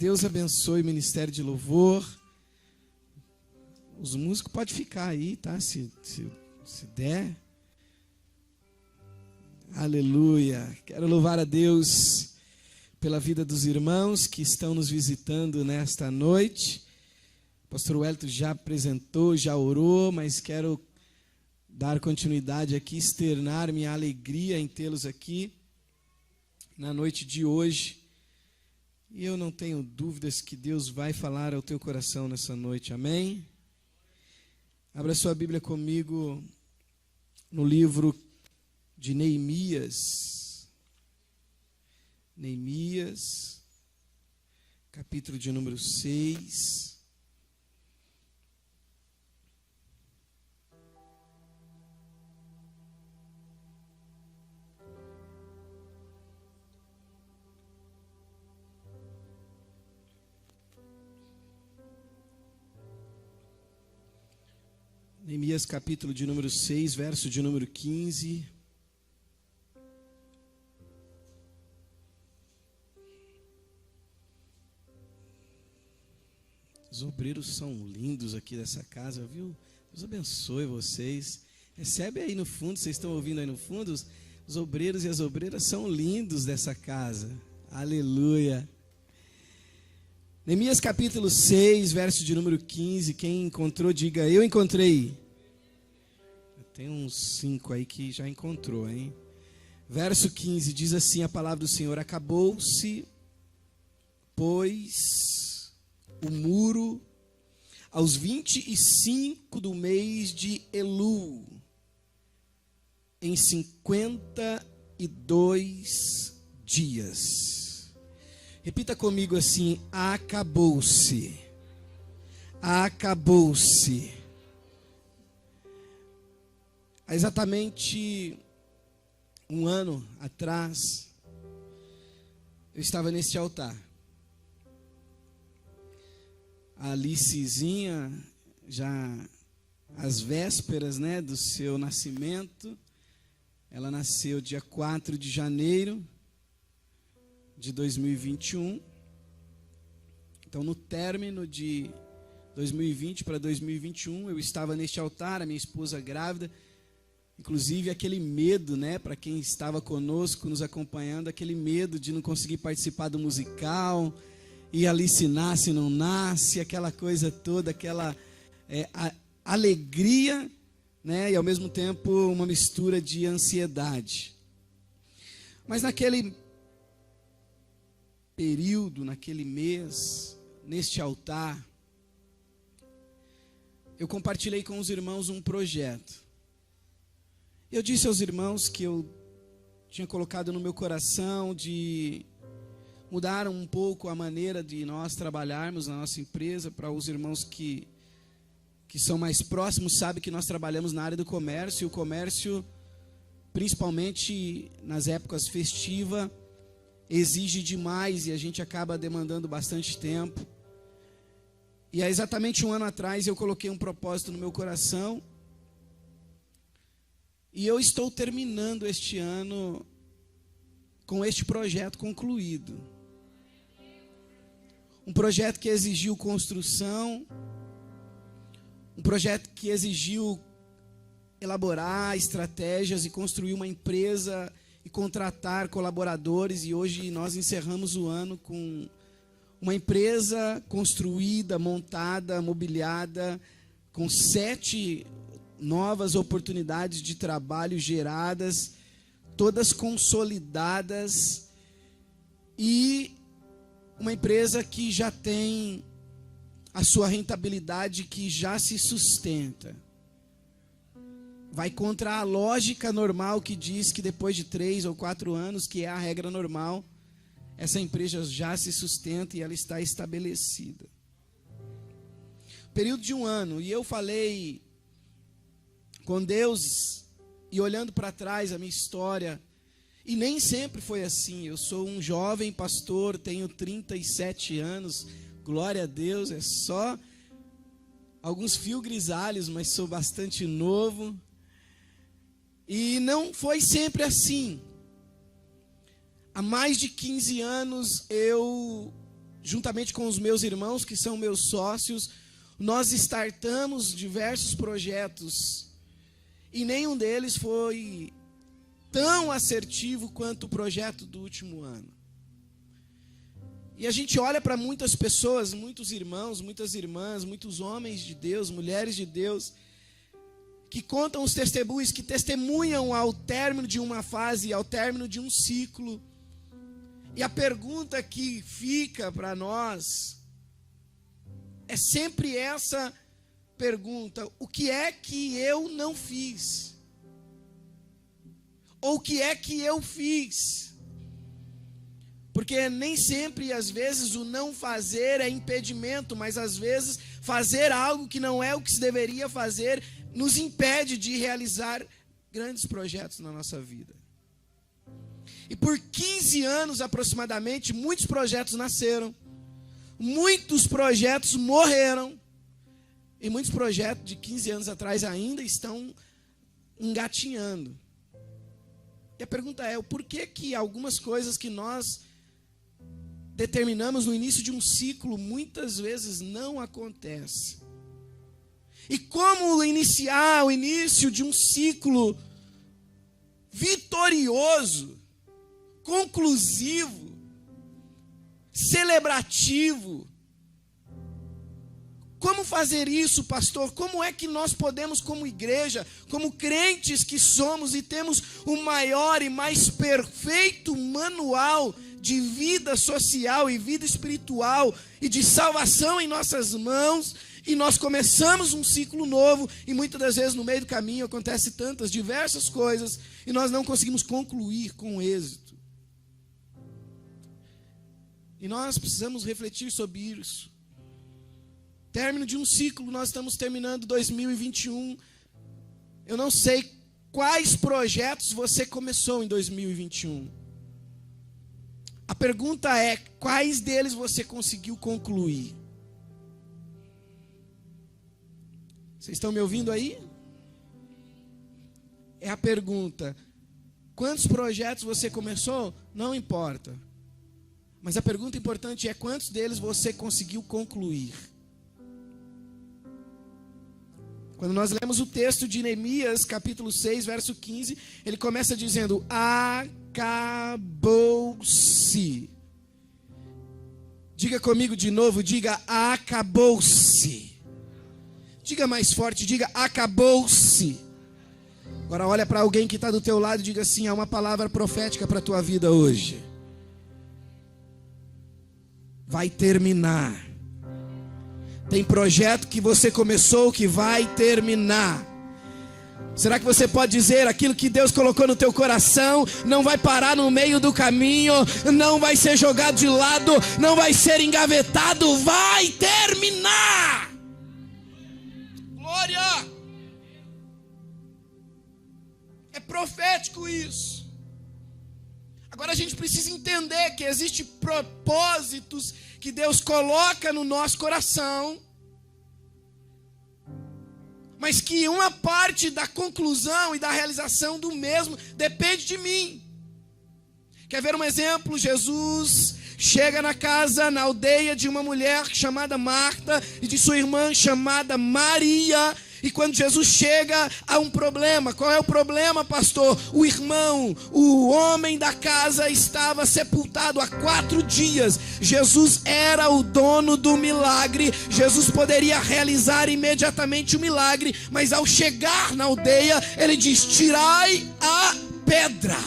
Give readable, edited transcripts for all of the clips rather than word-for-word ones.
Deus abençoe o Ministério de Louvor. Os músicos podem ficar aí, tá? Se der. Aleluia. Quero louvar a Deus pela vida dos irmãos que estão nos visitando nesta noite. O pastor Wellington já apresentou, já orou, mas quero dar continuidade aqui, externar minha alegria em tê-los aqui na noite de hoje. E eu não tenho dúvidas que Deus vai falar ao teu coração nessa noite, amém? Abra sua Bíblia comigo no livro de Neemias. Neemias, capítulo de número 6. Neemias capítulo de número 6, verso de número 15. Os obreiros são lindos aqui dessa casa, viu? Deus abençoe vocês. Recebe aí no fundo, vocês estão ouvindo aí no fundo? Os obreiros e as obreiras são lindos dessa casa. Aleluia. Neemias capítulo 6, verso de número 15. Quem encontrou, diga, eu encontrei. Tem uns 5 aí que já encontrou, hein? Verso 15, diz assim a palavra do Senhor: acabou-se, pois, o muro aos 25 do mês de Elul, em 52 dias. Repita comigo assim: acabou-se. Acabou-se. Há exatamente um ano atrás, eu estava neste altar. A Alicezinha, já às vésperas, né, do seu nascimento, ela nasceu dia 4 de janeiro de 2021. Então, no término de 2020 para 2021, eu estava neste altar, a minha esposa grávida. Inclusive aquele medo, né, para quem estava conosco, nos acompanhando, aquele medo de não conseguir participar do musical, e ali se nasce, não nasce, aquela coisa toda, aquela alegria, né, e ao mesmo tempo uma mistura de ansiedade. Mas naquele período, naquele mês, neste altar, eu compartilhei com os irmãos um projeto. Eu disse aos irmãos que eu tinha colocado no meu coração de mudar um pouco a maneira de nós trabalharmos na nossa empresa. Para os irmãos que são mais próximos, sabem que nós trabalhamos na área do comércio. E o comércio, principalmente nas épocas festivas, exige demais e a gente acaba demandando bastante tempo. E há exatamente um ano atrás eu coloquei um propósito no meu coração. E eu estou terminando este ano com este projeto concluído. Um projeto que exigiu construção, um projeto que exigiu elaborar estratégias e construir uma empresa e contratar colaboradores. E hoje nós encerramos o ano com uma empresa construída, montada, mobiliada, com 7 novas oportunidades de trabalho geradas, todas consolidadas, e uma empresa que já tem a sua rentabilidade, que já se sustenta. Vai contra a lógica normal que diz que depois de 3 ou 4 anos, que é a regra normal, essa empresa já se sustenta e ela está estabelecida. Período de um ano, e eu falei com Deus, e olhando para trás a minha história, e nem sempre foi assim. Eu sou um jovem pastor, tenho 37 anos, glória a Deus, é só alguns fios grisalhos, mas sou bastante novo. E não foi sempre assim. Há mais de 15 anos eu juntamente com os meus irmãos, que são meus sócios, nós startamos diversos projetos. E nenhum deles foi tão assertivo quanto o projeto do último ano. E a gente olha para muitas pessoas, muitos irmãos, muitas irmãs, muitos homens de Deus, mulheres de Deus, que contam os testemunhos, que testemunham ao término de uma fase, ao término de um ciclo. E a pergunta que fica para nós é sempre essa pergunta: o que é que eu não fiz? Ou o que é que eu fiz? Porque nem sempre, às vezes, o não fazer é impedimento, mas às vezes fazer algo que não é o que se deveria fazer nos impede de realizar grandes projetos na nossa vida. E por 15 anos aproximadamente, muitos projetos nasceram, muitos projetos morreram, e muitos projetos de 15 anos atrás ainda estão engatinhando. E a pergunta é: o porquê que algumas coisas que nós determinamos no início de um ciclo muitas vezes não acontece? E como iniciar o início de um ciclo vitorioso, conclusivo, celebrativo? Como fazer isso, pastor? Como é que nós podemos, como igreja, como crentes que somos e temos o maior e mais perfeito manual de vida social e vida espiritual e de salvação em nossas mãos, e nós começamos um ciclo novo, e muitas das vezes no meio do caminho acontece tantas, diversas coisas, e nós não conseguimos concluir com êxito. E nós precisamos refletir sobre isso. Término de um ciclo, nós estamos terminando 2021. Eu não sei quais projetos você começou em 2021. A pergunta é: quais deles você conseguiu concluir? Vocês estão me ouvindo aí? É a pergunta. Quantos projetos você começou? Não importa. Mas a pergunta importante é: quantos deles você conseguiu concluir? Quando nós lemos o texto de Neemias, capítulo 6, verso 15, ele começa dizendo: acabou-se. Diga comigo de novo, diga: acabou-se. Diga mais forte, diga: acabou-se. Agora olha para alguém que está do teu lado e diga assim: há uma palavra profética para a tua vida hoje. Vai terminar. Tem projeto que você começou que vai terminar. Será que você pode dizer: aquilo que Deus colocou no teu coração não vai parar no meio do caminho, não vai ser jogado de lado, não vai ser engavetado, vai terminar? Glória! É profético isso. Agora a gente precisa entender que existem propósitos que Deus coloca no nosso coração, mas que uma parte da conclusão e da realização do mesmo depende de mim. Quer ver um exemplo? Jesus chega na casa, na aldeia de uma mulher chamada Marta e de sua irmã chamada Maria. E quando Jesus chega, há um problema. Qual é o problema, pastor? O irmão, o homem da casa estava sepultado há 4 dias. Jesus era o dono do milagre. Jesus poderia realizar imediatamente o milagre. Mas ao chegar na aldeia, ele diz: tirai a pedra.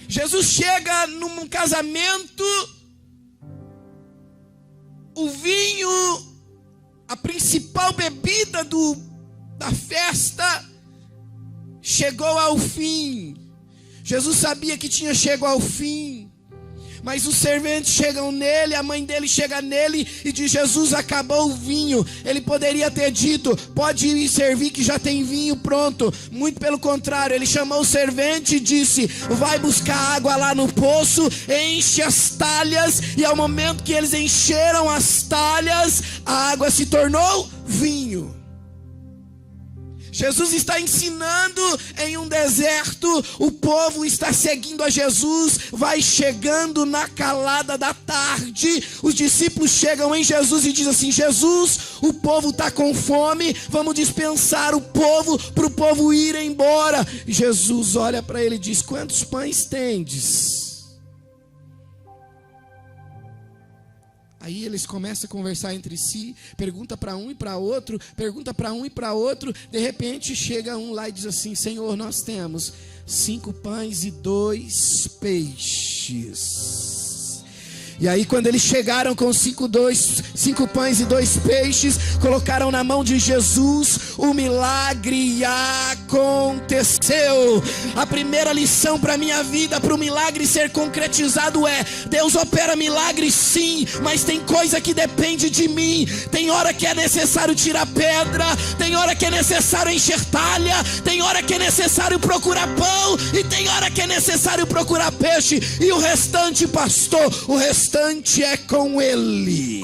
Jesus chega num casamento. O vinho, a principal bebida da festa, chegou ao fim. Jesus sabia que tinha chegado ao fim. Mas os serventes chegam nele, a mãe dele chega nele e diz: Jesus, acabou o vinho. Ele poderia ter dito: pode ir servir que já tem vinho pronto. Muito pelo contrário, ele chamou o servente e disse: vai buscar água lá no poço, enche as talhas. E ao momento que eles encheram as talhas, a água se tornou vinho. Jesus está ensinando em um deserto, o povo está seguindo a Jesus, vai chegando na calada da tarde, os discípulos chegam em Jesus e dizem assim: Jesus, o povo está com fome, vamos dispensar o povo, para o povo ir embora. Jesus olha para ele e diz: quantos pães tendes? Aí eles começam a conversar entre si, pergunta para um e para outro, pergunta para um e para outro. De repente chega um lá e diz assim: Senhor, nós temos 5 pães e 2 peixes. E aí quando eles chegaram com 5 pães e 2 peixes, colocaram na mão de Jesus, o milagre aconteceu. A primeira lição para a minha vida, para o milagre ser concretizado é: Deus opera milagres sim, mas tem coisa que depende de mim. Tem hora que é necessário tirar pedra, tem hora que é necessário encher talha, tem hora que é necessário procurar pão, e tem hora que é necessário procurar peixe. E o restante, pastor, o restante é com Ele.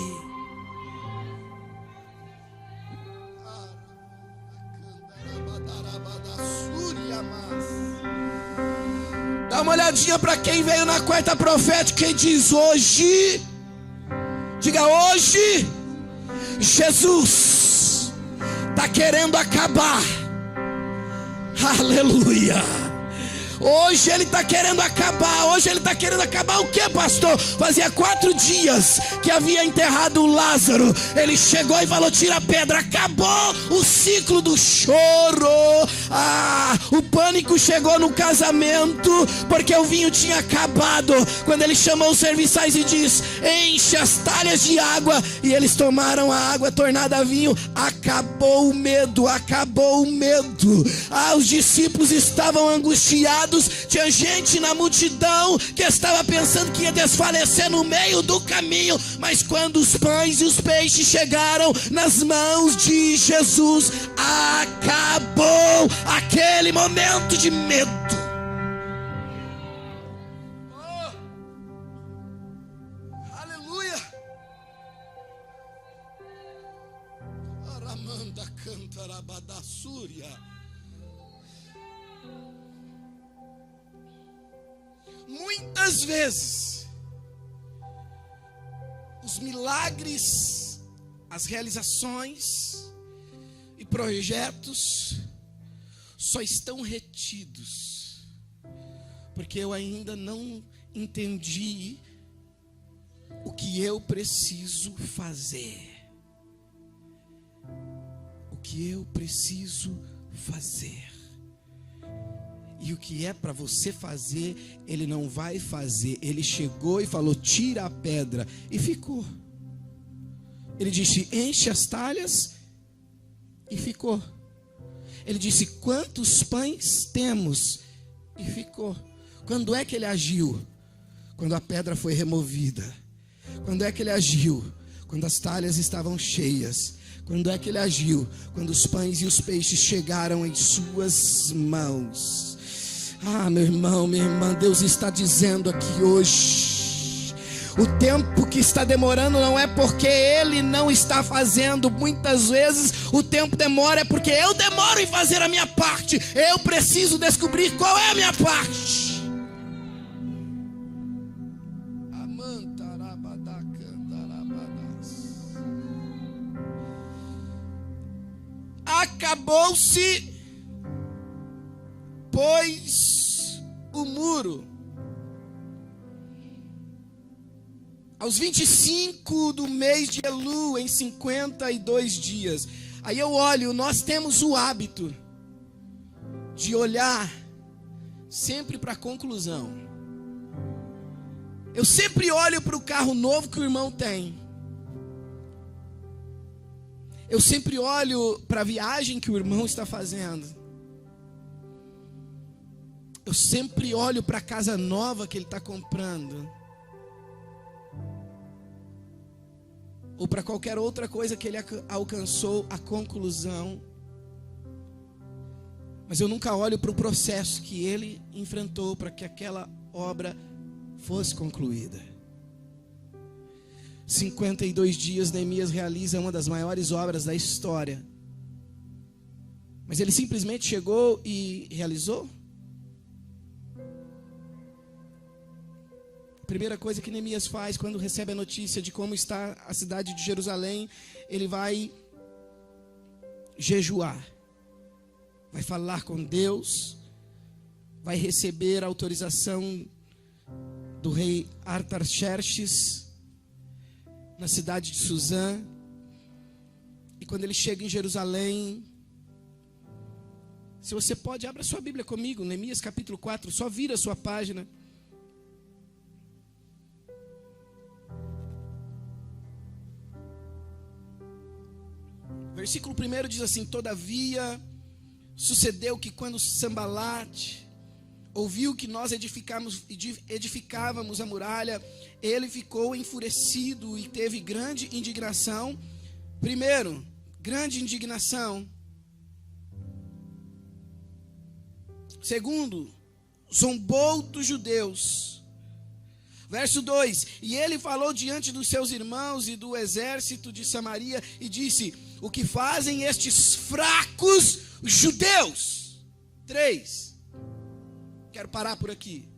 Dá uma olhadinha para quem veio na quarta profética e diz: hoje, diga hoje, Jesus está querendo acabar. Aleluia. Hoje Ele está querendo acabar. Hoje Ele está querendo acabar o que, pastor? Fazia 4 dias que havia enterrado Lázaro. Ele chegou e falou: tira a pedra. Acabou o ciclo do choro. O pânico chegou no casamento, porque o vinho tinha acabado. Quando Ele chamou os serviçais e diz: enche as talhas de água, e eles tomaram a água tornada a vinho, acabou o medo, acabou o medo. Os discípulos estavam angustiados. Tinha gente na multidão que estava pensando que ia desfalecer no meio do caminho, mas quando os pães e os peixes chegaram nas mãos de Jesus, acabou aquele momento de medo. Aleluia. Aramanda cantarabadassúria. Muitas vezes, os milagres, as realizações e projetos só estão retidos porque eu ainda não entendi o que eu preciso fazer. O que eu preciso fazer. E o que é para você fazer, Ele não vai fazer. Ele chegou e falou: tira a pedra, e ficou. Ele disse: enche as talhas, e ficou. Ele disse: quantos pães temos? E ficou. Quando é que Ele agiu? Quando a pedra foi removida. Quando é que Ele agiu? Quando as talhas estavam cheias. Quando é que Ele agiu? Quando os pães e os peixes chegaram em suas mãos. Meu irmão, minha irmã, Deus está dizendo aqui hoje: o tempo que está demorando não é porque Ele não está fazendo. Muitas vezes o tempo demora é porque eu demoro em fazer a minha parte. Eu preciso descobrir qual é a minha parte. Acabou-se, pois, o muro. Aos 25 do mês de Elu, em 52 dias. Aí eu olho, nós temos o hábito de olhar sempre para a conclusão. Eu sempre olho para o carro novo que o irmão tem. Eu sempre olho para a viagem que o irmão está fazendo. Eu sempre olho para a casa nova que ele está comprando. Ou para qualquer outra coisa que ele alcançou a conclusão. Mas eu nunca olho para o processo que ele enfrentou para que aquela obra fosse concluída. 52 dias Neemias realiza uma das maiores obras da história. Mas ele simplesmente chegou e realizou? A primeira coisa que Neemias faz quando recebe a notícia de como está a cidade de Jerusalém, ele vai jejuar, vai falar com Deus, vai receber a autorização do rei Artaxerxes na cidade de Suzã. E quando ele chega em Jerusalém, se você pode, abra sua Bíblia comigo, Neemias capítulo 4, só vira a sua página. Versículo 1 diz assim: todavia, sucedeu que quando Sambalate ouviu que nós edificávamos a muralha, ele ficou enfurecido e teve grande indignação. Primeiro, grande indignação. Segundo, zombou dos judeus. Verso 2: e ele falou diante dos seus irmãos e do exército de Samaria e disse: o que fazem estes fracos judeus? 3. Quero parar por aqui.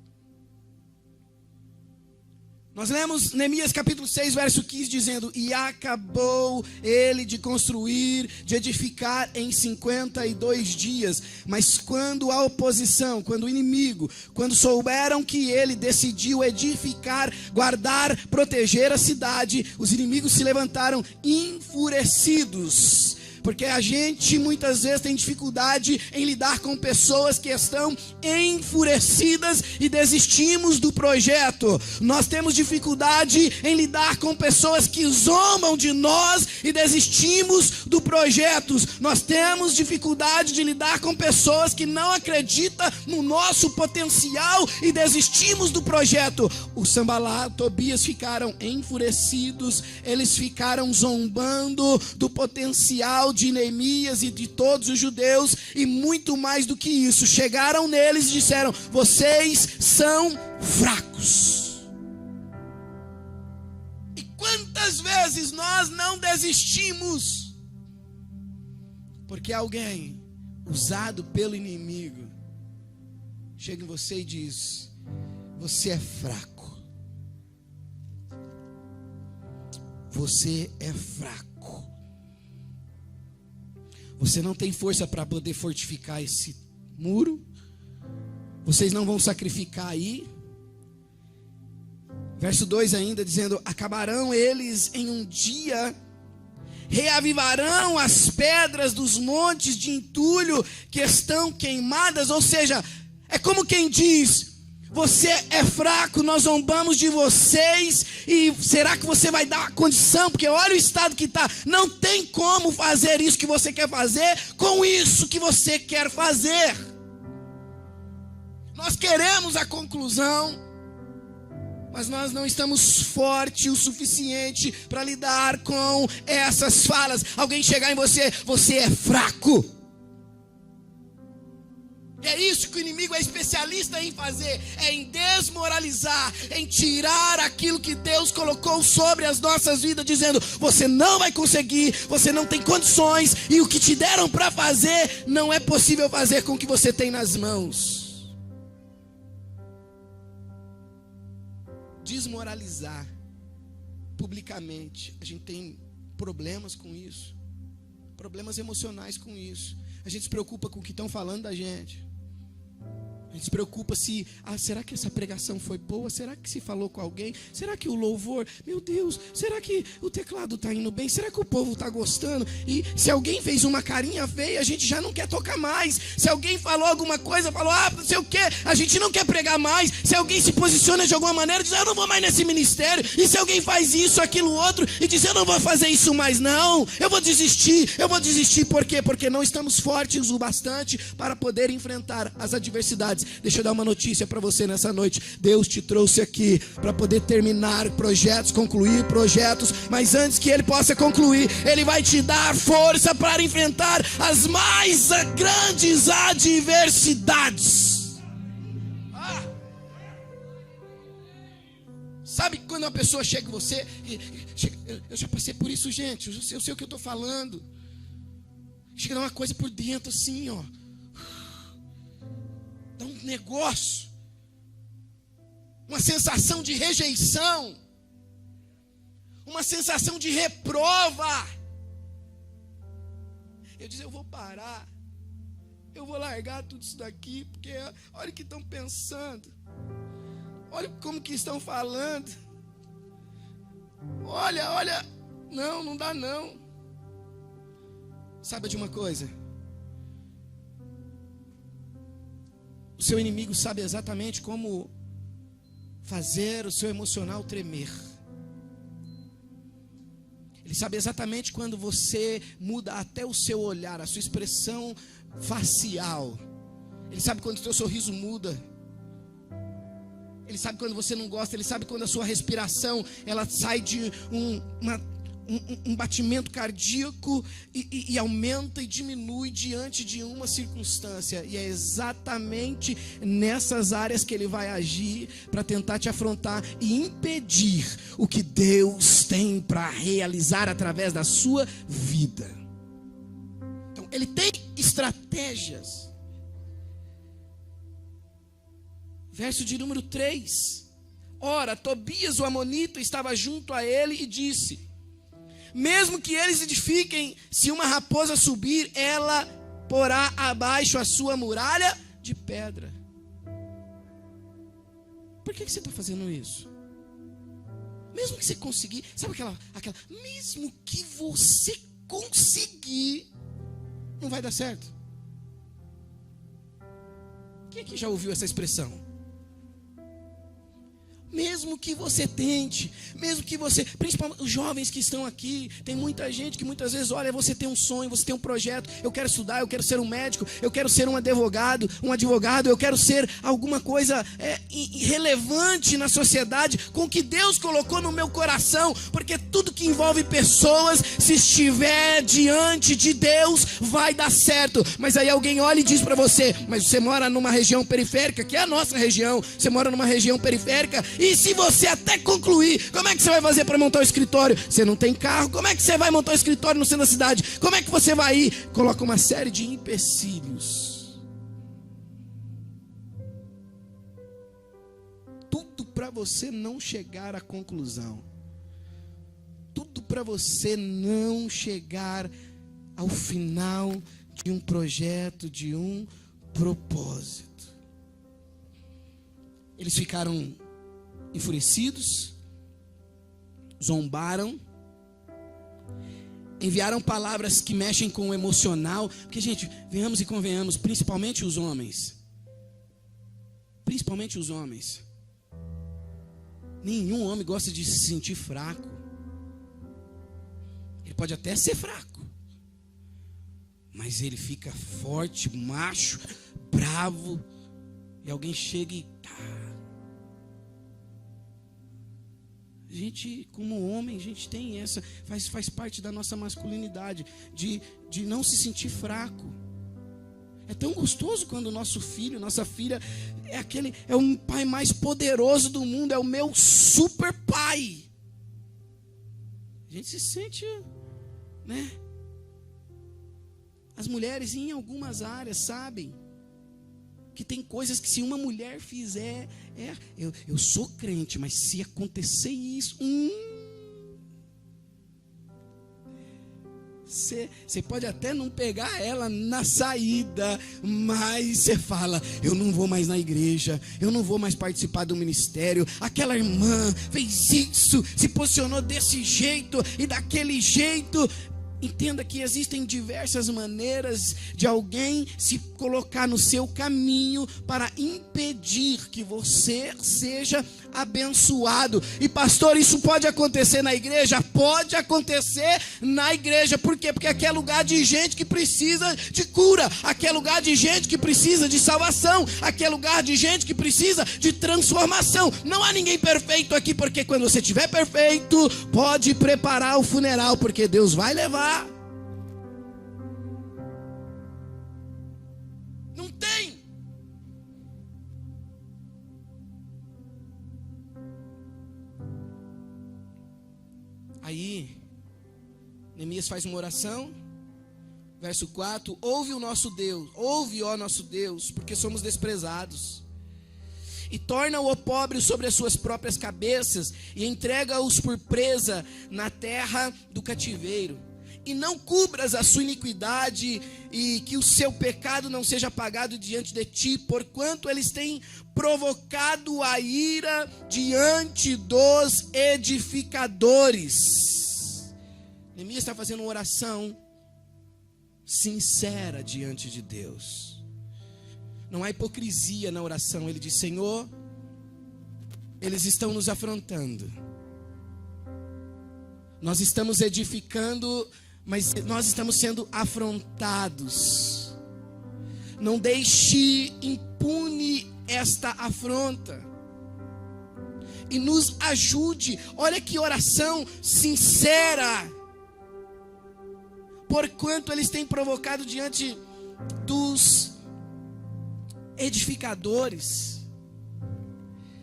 Nós lemos Neemias capítulo 6, verso 15, dizendo: e acabou ele de construir, de edificar em 52 dias. Mas quando a oposição, quando o inimigo, quando souberam que ele decidiu edificar, guardar, proteger a cidade, os inimigos se levantaram enfurecidos. Porque a gente muitas vezes tem dificuldade em lidar com pessoas que estão enfurecidas e desistimos do projeto. Nós temos dificuldade em lidar com pessoas que zombam de nós e desistimos do projeto. Nós temos dificuldade de lidar com pessoas que não acreditam no nosso potencial e desistimos do projeto. O Sambalá, Tobias ficaram enfurecidos, eles ficaram zombando do potencial de Neemias e de todos os judeus, e muito mais do que isso, chegaram neles e disseram: vocês são fracos. E quantas vezes nós não desistimos porque alguém usado pelo inimigo chega em você e diz: você é fraco, você é fraco. Você não tem força para poder fortificar esse muro. Vocês não vão sacrificar aí. Verso 2 ainda dizendo: acabarão eles em um dia, reavivarão as pedras dos montes de entulho que estão queimadas. Ou seja, é como quem diz: você é fraco, nós zombamos de vocês, e será que você vai dar condição? Porque olha o estado que está. Não tem como fazer isso que você quer fazer com isso que você quer fazer. Nós queremos a conclusão, mas nós não estamos fortes o suficiente para lidar com essas falas. Alguém chegar em você: você é fraco. É isso que o inimigo é especialista em fazer, é em desmoralizar, em tirar aquilo que Deus colocou sobre as nossas vidas, dizendo: você não vai conseguir, você não tem condições, e o que te deram para fazer, não é possível fazer com o que você tem nas mãos. Desmoralizar publicamente, a gente tem problemas com isso, problemas emocionais com isso. A gente se preocupa com o que estão falando da gente. A gente se preocupa se, será que essa pregação foi boa? Será que se falou com alguém? Será que o louvor, meu Deus, será que o teclado está indo bem? Será que o povo está gostando? E se alguém fez uma carinha feia, a gente já não quer tocar mais. Se alguém falou alguma coisa, falou, não sei o que, a gente não quer pregar mais. Se alguém se posiciona de alguma maneira, diz: eu não vou mais nesse ministério. E se alguém faz isso, aquilo, outro, e diz: eu não vou fazer isso mais não, eu vou desistir. Por quê? Porque não estamos fortes o bastante para poder enfrentar as adversidades. Deixa eu dar uma notícia para você nessa noite. Deus te trouxe aqui para poder terminar projetos, concluir projetos, mas antes que Ele possa concluir, Ele vai te dar força para enfrentar as mais grandes adversidades. Sabe quando uma pessoa chega em você, eu já passei por isso, gente, eu sei o que eu estou falando. Chega a dar uma coisa por dentro assim, ó. Dá um negócio. Uma sensação de rejeição. Uma sensação de reprova. Eu disse, eu vou parar. Eu vou largar tudo isso daqui, porque olha o que estão pensando. Olha como que estão falando. Olha. Não dá não. Sabe de uma coisa? O seu inimigo sabe exatamente como fazer o seu emocional tremer. Ele sabe exatamente quando você muda até o seu olhar, a sua expressão facial. Ele sabe quando o seu sorriso muda. Ele sabe quando você não gosta. Ele sabe quando a sua respiração ela sai de um batimento cardíaco e aumenta e diminui diante de uma circunstância. E é exatamente nessas áreas que ele vai agir para tentar te afrontar e impedir o que Deus tem para realizar através da sua vida. Então, ele tem estratégias. Verso de número 3. Ora, Tobias o amonita estava junto a ele e disse: mesmo que eles edifiquem, se uma raposa subir, ela porá abaixo a sua muralha de pedra. Por que você está fazendo isso? Mesmo que você conseguir, sabe aquela, mesmo que você conseguir, não vai dar certo. Quem aqui já ouviu essa expressão? Mesmo que você tente, mesmo que você, principalmente os jovens que estão aqui, tem muita gente que muitas vezes, olha, você tem um sonho, você tem um projeto, eu quero estudar, eu quero ser um médico, eu quero ser um advogado, eu quero ser alguma coisa relevante na sociedade, com o que Deus colocou no meu coração, porque tudo que envolve pessoas, se estiver diante de Deus, vai dar certo. Mas aí alguém olha e diz para você, mas você mora numa região periférica, que é a nossa região, você mora numa região periférica, e se você até concluir, como é que você vai fazer para montar um escritório? Você não tem carro, como é que você vai montar um escritório no centro da cidade? Como é que você vai ir? Coloca uma série de empecilhos. Tudo para você não chegar à conclusão. Tudo para você não chegar ao final de um projeto, de um propósito. Eles ficaram enfurecidos, zombaram, enviaram palavras que mexem com o emocional, porque, gente, venhamos e convenhamos, principalmente os homens, nenhum homem gosta de se sentir fraco. Ele pode até ser fraco, mas ele fica forte, macho, bravo, e alguém chega e a gente, como homem, a gente tem essa, faz parte da nossa masculinidade, de não se sentir fraco. É tão gostoso quando o nosso filho, nossa filha, é o pai mais poderoso do mundo, é o meu super pai. A gente se sente, né? As mulheres em algumas áreas sabem que tem coisas que se uma mulher fizer, eu sou crente, mas se acontecer isso, você pode até não pegar ela na saída, mas você fala, eu não vou mais na igreja, eu não vou mais participar do ministério, aquela irmã fez isso, se posicionou desse jeito e daquele jeito. Entenda que existem diversas maneiras de alguém se colocar no seu caminho para impedir que você seja abençoado. E pastor, isso pode acontecer na igreja? Pode acontecer na igreja. Por quê? Porque aqui é lugar de gente que precisa de cura, aqui é lugar de gente que precisa de salvação, aqui é lugar de gente que precisa de transformação. Não há ninguém perfeito aqui, porque quando você estiver perfeito, pode preparar o funeral, porque Deus vai levar. Não tem. Aí Neemias faz uma oração. Verso 4, ouve, ó nosso Deus, porque somos desprezados. E torna o opróbrio sobre as suas próprias cabeças, e entrega-os por presa na terra do cativeiro. E não cubras a sua iniquidade, e que o seu pecado não seja apagado diante de ti, porquanto eles têm provocado a ira diante dos edificadores. Neemias está fazendo uma oração sincera diante de Deus. Não há hipocrisia na oração. Ele diz: Senhor, eles estão nos afrontando. Nós estamos edificando, mas nós estamos sendo afrontados. Não deixe impune esta afronta. E nos ajude. Olha que oração sincera. Porquanto eles têm provocado diante dos edificadores.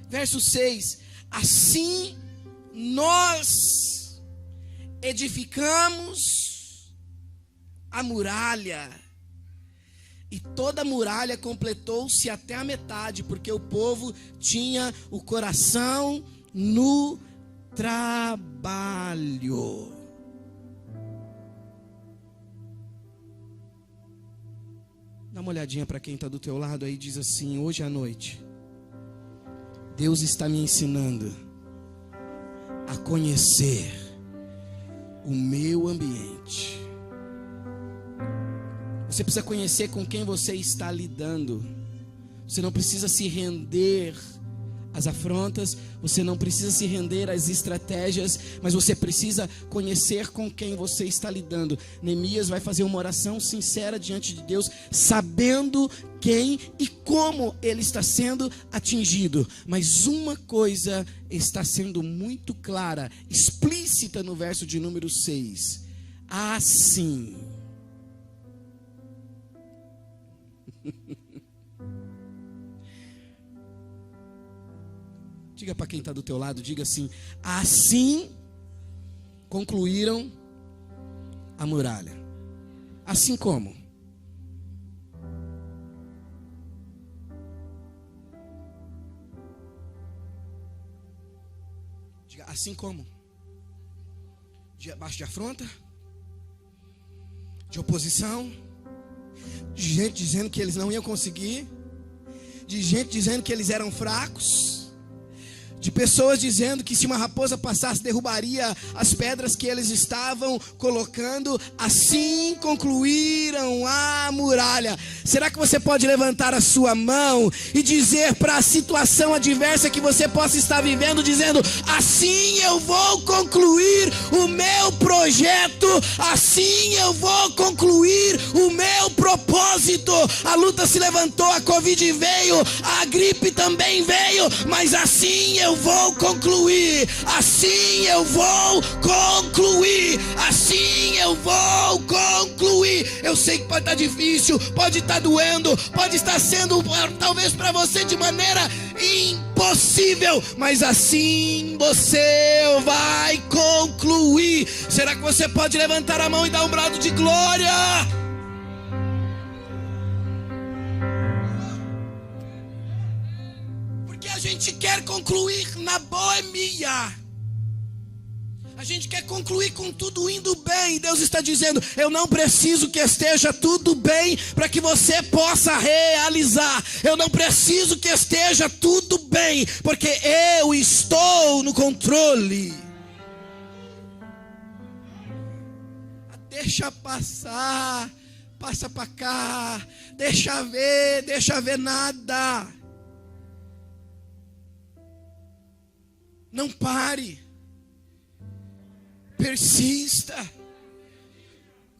Verso 6: assim nós edificamos a muralha, e toda a muralha completou-se até a metade, porque o povo tinha o coração no trabalho. Dá uma olhadinha para quem está do teu lado aí e diz assim: hoje à noite, Deus está me ensinando a conhecer o meu ambiente. Você precisa conhecer com quem você está lidando. Você não precisa se render às afrontas, você não precisa se render às estratégias, mas você precisa conhecer com quem você está lidando. Neemias vai fazer uma oração sincera diante de Deus, sabendo quem e como ele está sendo atingido. Mas uma coisa está sendo muito clara, explícita no verso de número 6: assim. Diga para quem está do teu lado, diga assim: assim concluíram a muralha. Assim como? Diga: assim como? Debaixo de afronta, de oposição, de gente dizendo que eles não iam conseguir, de gente dizendo que eles eram fracos, de pessoas dizendo que se uma raposa passasse derrubaria as pedras que eles estavam colocando. Assim concluíram a muralha. Será que você pode levantar a sua mão e dizer para a situação adversa que você possa estar vivendo, dizendo: assim eu vou concluir o meu projeto, assim eu vou concluir o meu propósito. A luta se levantou, a Covid veio, a gripe também veio, mas assim eu vou concluir, assim eu vou concluir, assim eu vou concluir. Eu sei que pode estar difícil, pode estar doendo, pode estar sendo talvez para você de maneira impossível, mas assim você vai concluir. Será que você pode levantar a mão e dar um brado de glória? A gente quer concluir na boemia. A gente quer concluir com tudo indo bem. Deus está dizendo: eu não preciso que esteja tudo bem para que você possa realizar. Eu não preciso que esteja tudo bem, porque eu estou no controle. Deixa passar, passa para cá, deixa ver nada. Não pare, persista,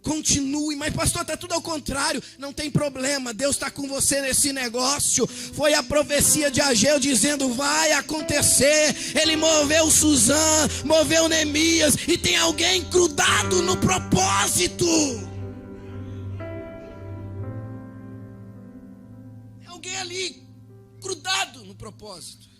continue. Mas pastor, está tudo ao contrário. Não tem problema, Deus está com você nesse negócio. Foi a profecia de Ageu dizendo: vai acontecer. Ele moveu Suzã, moveu Neemias, e tem alguém grudado no propósito. Tem alguém ali grudado no propósito.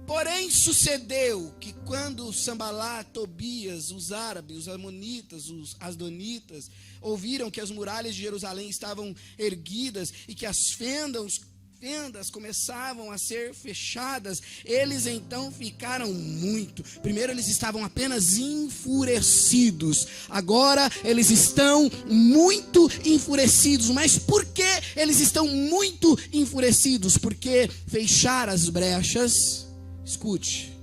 Porém sucedeu que quando Sambalá, Tobias, os árabes, os amonitas, os asdonitas, ouviram que as muralhas de Jerusalém estavam erguidas e que as fendas começavam a ser fechadas, eles então ficaram muito. Primeiro eles estavam apenas enfurecidos, agora eles estão muito enfurecidos. Mas por que eles estão muito enfurecidos? Porque fechar as brechas, escute,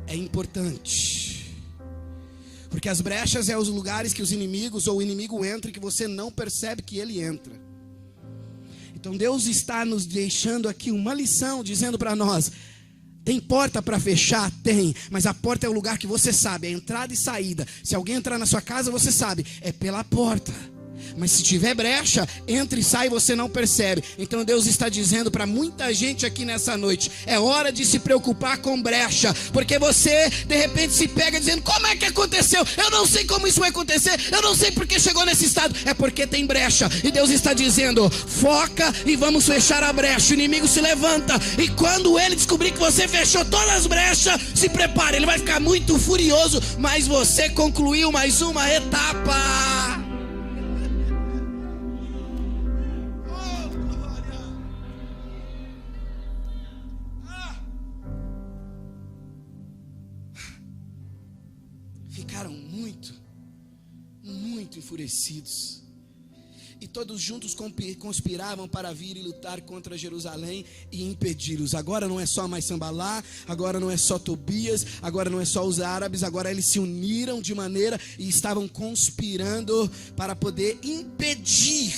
é importante. Porque as brechas é os lugares que os inimigos ou o inimigo entra e que você não percebe que ele entra. Então Deus está nos deixando aqui uma lição, dizendo para nós: tem porta para fechar? Tem, mas a porta é o lugar que você sabe, é entrada e saída. Se alguém entrar na sua casa, você sabe, é pela porta. Mas se tiver brecha, entra e sai e você não percebe. Então Deus está dizendo para muita gente aqui nessa noite: é hora de se preocupar com brecha. Porque você de repente se pega dizendo: como é que aconteceu? Eu não sei como isso vai acontecer, eu não sei porque chegou nesse estado. É porque tem brecha. E Deus está dizendo: foca e vamos fechar a brecha. O inimigo se levanta, e quando ele descobrir que você fechou todas as brechas, se prepare, ele vai ficar muito furioso. Mas você concluiu mais uma etapa. Ficaram muito enfurecidos. E todos juntos conspiravam para vir e lutar contra Jerusalém e impedi-los. Agora não é só mais Sambalá, agora não é só Tobias, agora não é só os árabes, agora eles se uniram de maneira e estavam conspirando para poder impedir.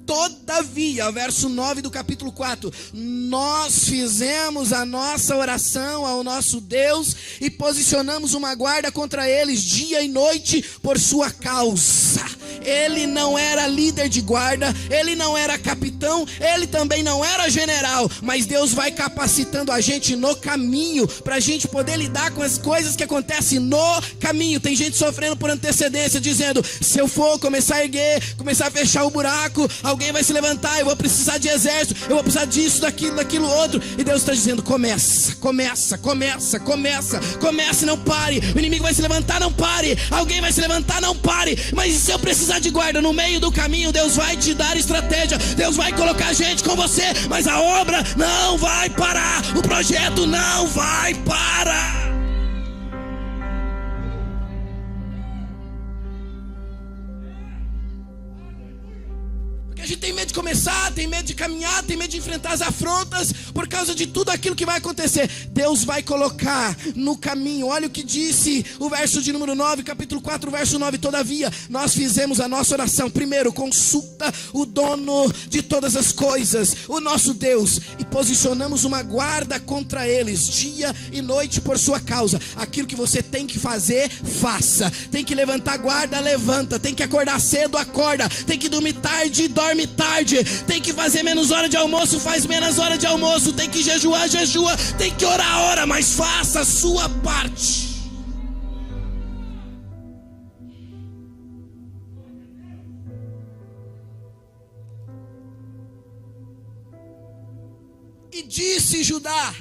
Todavia, verso 9 do capítulo 4, nós fizemos a nossa oração ao nosso Deus e posicionamos uma guarda contra eles dia e noite por sua causa. Ele não era líder de guarda, ele não era capitão, ele também não era general, mas Deus vai capacitando a gente no caminho, para a gente poder lidar com as coisas que acontecem no caminho. Tem gente sofrendo por antecedência, dizendo: se eu for começar a erguer, começar a fechar o buraco, alguém vai se levantar, eu vou precisar de exército, eu vou precisar disso, daquilo outro. E Deus está dizendo: comece, não pare. O inimigo vai se levantar, não pare. Alguém vai se levantar, não pare. Mas se eu precisar de guarda no meio do caminho, Deus vai te dar estratégia, Deus vai colocar gente com você, mas a obra não vai parar, o projeto não vai parar. A gente tem medo de começar, tem medo de caminhar, tem medo de enfrentar as afrontas, por causa de tudo aquilo que vai acontecer. Deus vai colocar no caminho. Olha o que disse o verso de número 9, capítulo 4, verso 9. Todavia, nós fizemos a nossa oração. Primeiro, consulta o dono de todas as coisas, o nosso Deus, e posicionamos uma guarda contra eles, dia e noite por sua causa. Aquilo que você tem que fazer, faça. Tem que levantar guarda, levanta. Tem que acordar cedo, acorda. Tem que dormir tarde, dorme tarde. Tem que fazer menos hora de almoço, faz menos hora de almoço. Tem que jejuar, jejua. Tem que orar, ora, mas faça a sua parte. E disse Judá: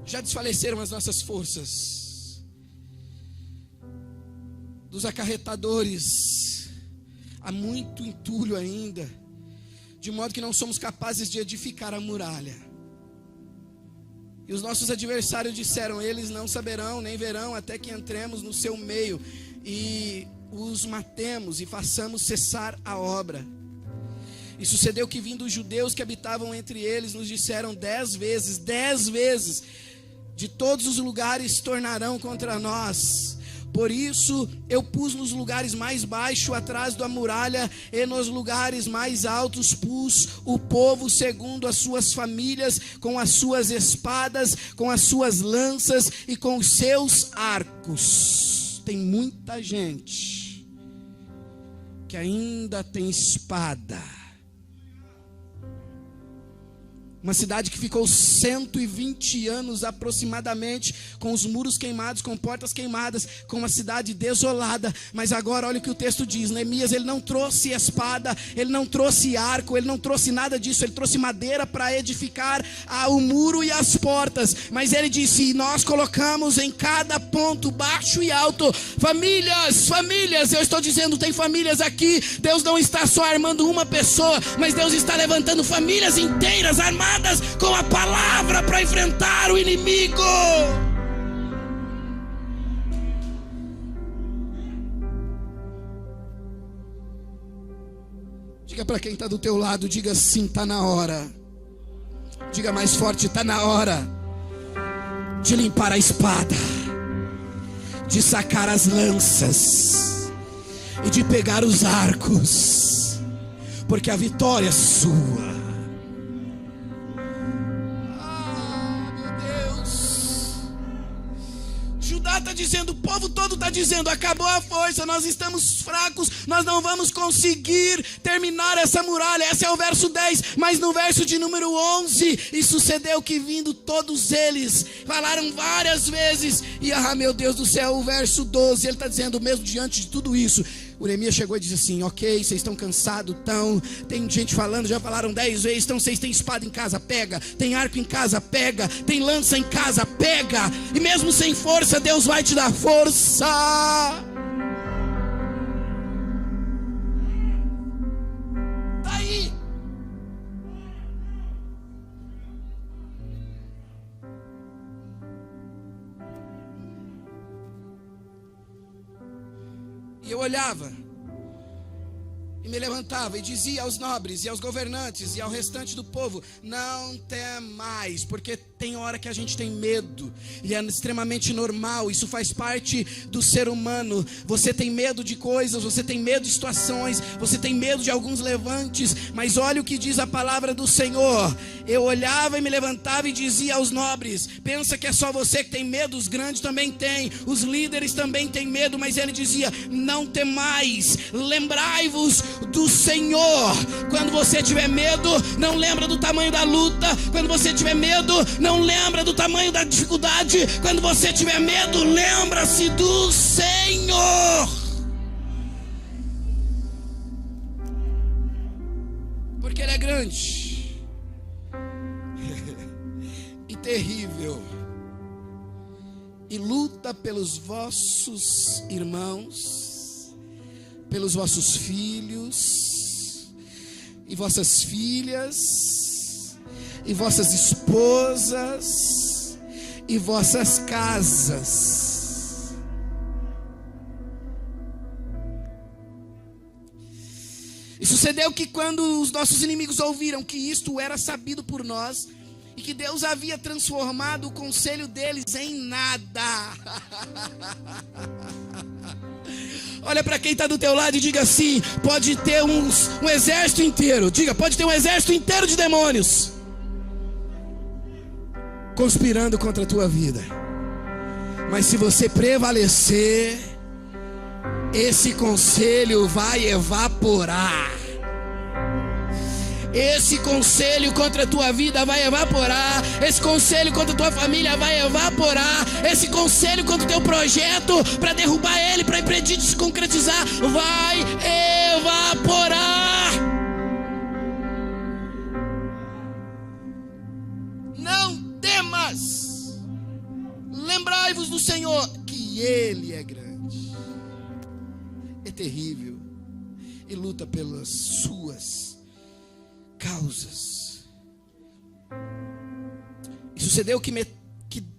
já desfaleceram as nossas forças, dos acarretadores há muito entulho ainda, de modo que não somos capazes de edificar a muralha. E os nossos adversários disseram: eles não saberão nem verão até que entremos no seu meio e os matemos e façamos cessar a obra. E sucedeu que, vindo os judeus que habitavam entre eles, nos disseram 10 vezes, de todos os lugares tornarão contra nós. Por isso eu pus nos lugares mais baixos atrás da muralha, e nos lugares mais altos pus o povo segundo as suas famílias, com as suas espadas, com as suas lanças e com os seus arcos. Tem muita gente que ainda tem espada. Uma cidade que ficou 120 anos aproximadamente, com os muros queimados, com portas queimadas, com uma cidade desolada. Mas agora olha o que o texto diz. Neemias, ele não trouxe espada, ele não trouxe arco, ele não trouxe nada disso. Ele trouxe madeira para edificar o muro e as portas. Mas ele disse: nós colocamos em cada ponto, baixo e alto, famílias, eu estou dizendo, tem famílias aqui. Deus não está só armando uma pessoa, mas Deus está levantando famílias inteiras, armadas com a palavra para enfrentar o inimigo. Diga para quem está do teu lado, diga assim: está na hora. Diga mais forte: está na hora de limpar a espada, de sacar as lanças e de pegar os arcos, porque a vitória é sua. Meu Deus. Judá está dizendo, o povo todo está dizendo: acabou a força, nós estamos fracos, nós não vamos conseguir terminar essa muralha. Esse é o verso 10, mas no verso de número 11, e sucedeu que vindo todos eles, falaram várias vezes, e meu Deus do céu, o verso 12, ele está dizendo mesmo diante de tudo isso, o Neemias chegou e disse assim: ok, vocês estão cansados, tem gente falando, já falaram 10 vezes, então vocês têm espada em casa, pega, tem arco em casa, pega, tem lança em casa, pega, e mesmo sem força, Deus vai te dar força. Tá aí. E eu olhava, e me levantava, e dizia aos nobres, e aos governantes, e ao restante do povo: não temais, porque tem hora que a gente tem medo, e é extremamente normal, isso faz parte do ser humano. Você tem medo de coisas, você tem medo de situações, você tem medo de alguns levantes, mas olha o que diz a palavra do Senhor. Eu olhava e me levantava e dizia aos nobres: pensa que é só você que tem medo? Os grandes também têm, os líderes também têm medo, mas ele dizia: não temais, lembrai-vos do Senhor. Quando você tiver medo, não lembra do tamanho da luta. Quando você tiver medo, não lembra do tamanho da dificuldade. Quando você tiver medo, lembra-se do Senhor, porque Ele é grande e terrível, e luta pelos vossos irmãos, pelos vossos filhos e vossas filhas, e vossas esposas e vossas casas. E sucedeu que quando os nossos inimigos ouviram que isto era sabido por nós, e que Deus havia transformado o conselho deles em nada. Olha para quem está do teu lado e diga assim: pode ter um exército inteiro, diga, pode ter um exército inteiro de demônios conspirando contra a tua vida, mas se você prevalecer, esse conselho vai evaporar. Esse conselho contra a tua vida vai evaporar. Esse conselho contra a tua família vai evaporar. Esse conselho contra o teu projeto, para derrubar ele, para impedir de se concretizar, vai evaporar. Não temas. Lembrai-vos do Senhor, que Ele é grande, é terrível, e luta pelas suas causas. E sucedeu que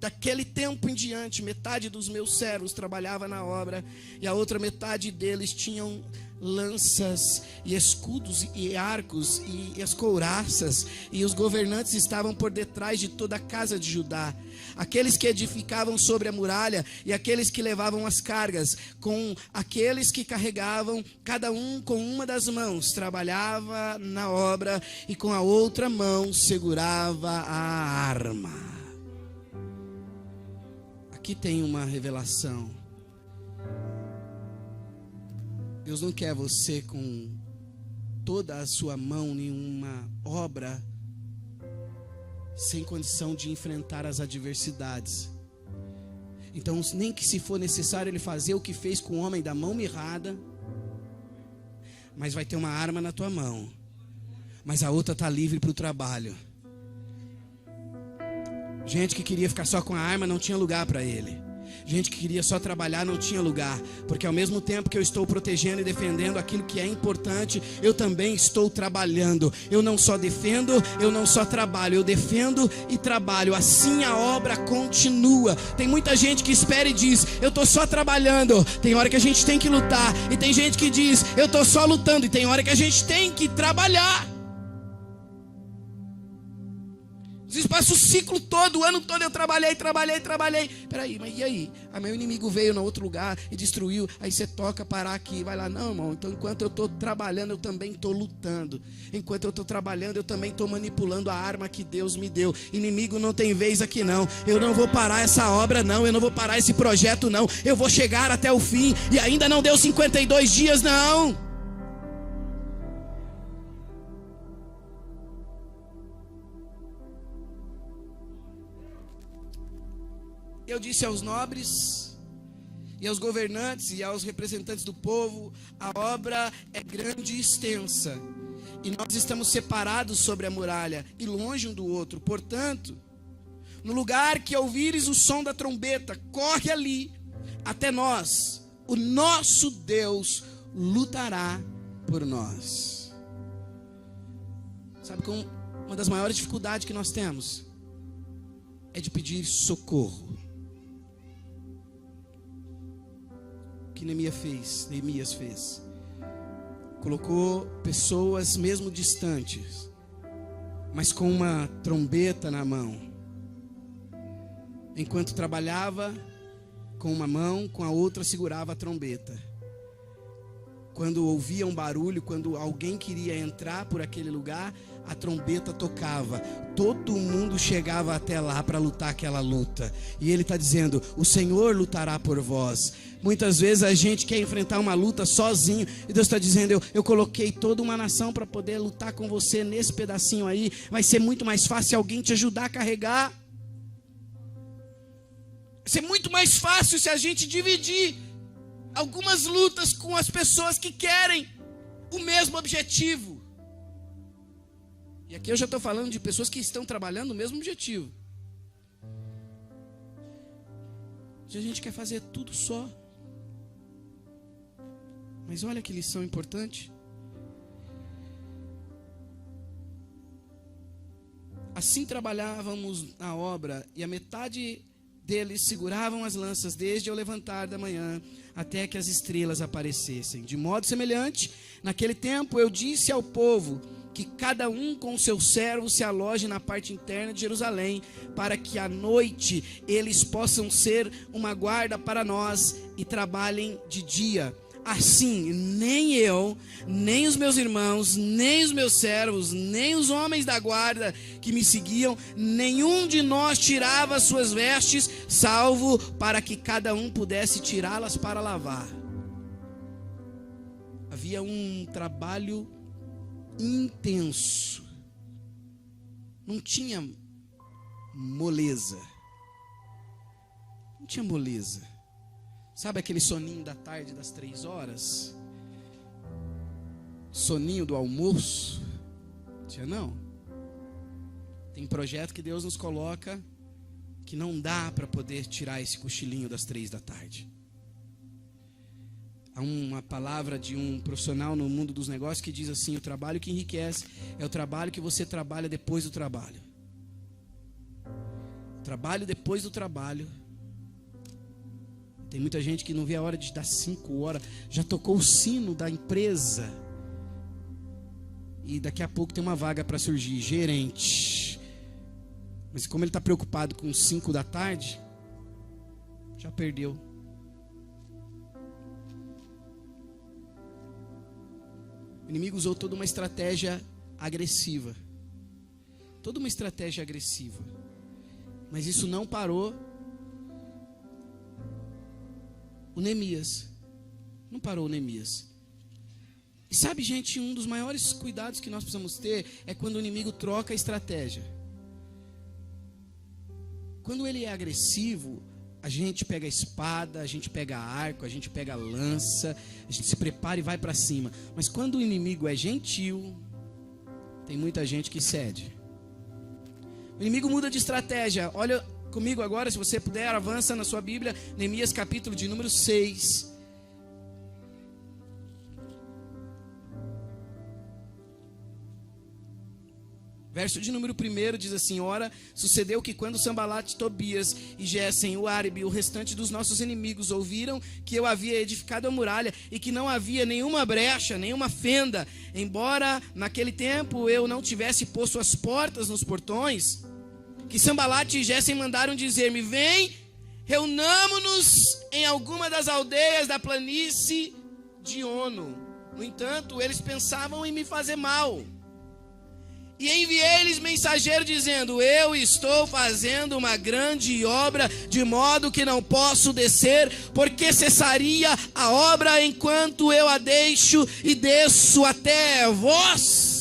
daquele tempo em diante, metade dos meus servos trabalhava na obra, e a outra metade deles tinham lanças e escudos e arcos e as couraças, e os governantes estavam por detrás de toda a casa de Judá, aqueles que edificavam sobre a muralha e aqueles que levavam as cargas, com aqueles que carregavam, cada um com uma das mãos trabalhava na obra e com a outra mão segurava a arma. Aqui tem uma revelação. Deus não quer você com toda a sua mão em uma obra sem condição de enfrentar as adversidades. Então, nem que se for necessário ele fazer o que fez com o homem da mão mirrada, mas vai ter uma arma na tua mão, mas a outra está livre para o trabalho. Gente que queria ficar só com a arma não tinha lugar para ele. Gente que queria só trabalhar não tinha lugar, porque ao mesmo tempo que eu estou protegendo e defendendo aquilo que é importante, eu também estou trabalhando. Eu não só defendo, eu não só trabalho, eu defendo e trabalho. Assim a obra continua. Tem muita gente que espera e diz: eu estou só trabalhando. Tem hora que a gente tem que lutar. E tem gente que diz: eu estou só lutando. E tem hora que a gente tem que trabalhar. Às vezes passa o ciclo todo, o ano todo eu trabalhei. Peraí, mas e aí? Aí meu inimigo veio no outro lugar e destruiu. Aí você toca parar aqui, vai lá. Não, irmão, então enquanto eu estou trabalhando, eu também estou lutando. Enquanto eu estou trabalhando, eu também estou manipulando a arma que Deus me deu. Inimigo não tem vez aqui não. Eu não vou parar essa obra não, eu não vou parar esse projeto não. Eu vou chegar até o fim e ainda não deu 52 dias não. Eu disse aos nobres e aos governantes e aos representantes do povo: a obra é grande e extensa, e nós estamos separados sobre a muralha e longe um do outro. Portanto, no lugar que ouvires o som da trombeta, corre ali até nós. O nosso Deus lutará por nós. Sabe qual uma das maiores dificuldades que nós temos? É de pedir socorro. Que Neemias fez, colocou pessoas mesmo distantes, mas com uma trombeta na mão, enquanto trabalhava com uma mão, com a outra segurava a trombeta. Quando ouvia um barulho, quando alguém queria entrar por aquele lugar, a trombeta tocava. Todo mundo chegava até lá para lutar aquela luta. E ele está dizendo: o Senhor lutará por vós. Muitas vezes a gente quer enfrentar uma luta sozinho, e Deus está dizendo: eu coloquei toda uma nação para poder lutar com você nesse pedacinho aí. Vai ser muito mais fácil alguém te ajudar a carregar. Vai ser muito mais fácil se a gente dividir algumas lutas com as pessoas que querem o mesmo objetivo. E aqui eu já estou falando de pessoas que estão trabalhando o mesmo objetivo. A gente quer fazer tudo só. Mas olha que lição importante. Assim trabalhávamos na obra, e a metade deles seguravam as lanças desde o levantar da manhã até que as estrelas aparecessem. De modo semelhante, naquele tempo eu disse ao povo que cada um com seu servo se aloje na parte interna de Jerusalém, para que à noite eles possam ser uma guarda para nós e trabalhem de dia. Assim, nem eu, nem os meus irmãos, nem os meus servos, nem os homens da guarda que me seguiam, nenhum de nós tirava as suas vestes, salvo para que cada um pudesse tirá-las para lavar. Havia um trabalho intenso. Não tinha moleza. Não tinha moleza. Sabe aquele soninho da tarde das 3 horas? Soninho do almoço? Tinha não. Tem projeto que Deus nos coloca que não dá para poder tirar esse cochilinho das 3 da tarde. Há uma palavra de um profissional no mundo dos negócios que diz assim: o trabalho que enriquece é o trabalho que você trabalha depois do trabalho. Trabalho depois do trabalho. Tem muita gente que não vê a hora de dar 5 horas, já tocou o sino da empresa e daqui a pouco tem uma vaga para surgir, gerente. Mas como ele está preocupado com 5 da tarde, já perdeu. O inimigo usou toda uma estratégia agressiva. Toda uma estratégia agressiva. Mas isso não parou o Neemias. Não parou o Neemias. E sabe, gente, um dos maiores cuidados que nós precisamos ter é quando o inimigo troca a estratégia. Quando ele é agressivo, a gente pega a espada, a gente pega arco, a gente pega a lança, a gente se prepara e vai para cima. Mas quando o inimigo é gentil, tem muita gente que cede. O inimigo muda de estratégia. Olha comigo agora, se você puder, avança na sua Bíblia, Neemias capítulo de número 6. Verso de número 1 diz assim: ora, sucedeu que quando Sambalate, Tobias e Gésem, o árabe, o restante dos nossos inimigos, ouviram que eu havia edificado a muralha e que não havia nenhuma brecha, nenhuma fenda, embora naquele tempo eu não tivesse posto as portas nos portões, que Sambalate e Gésem mandaram dizer-me: vem, reunamo-nos em alguma das aldeias da planície de Ono. No entanto, eles pensavam em me fazer mal. E enviei-lhes mensageiro dizendo: eu estou fazendo uma grande obra, de modo que não posso descer, porque cessaria a obra enquanto eu a deixo e desço até vós.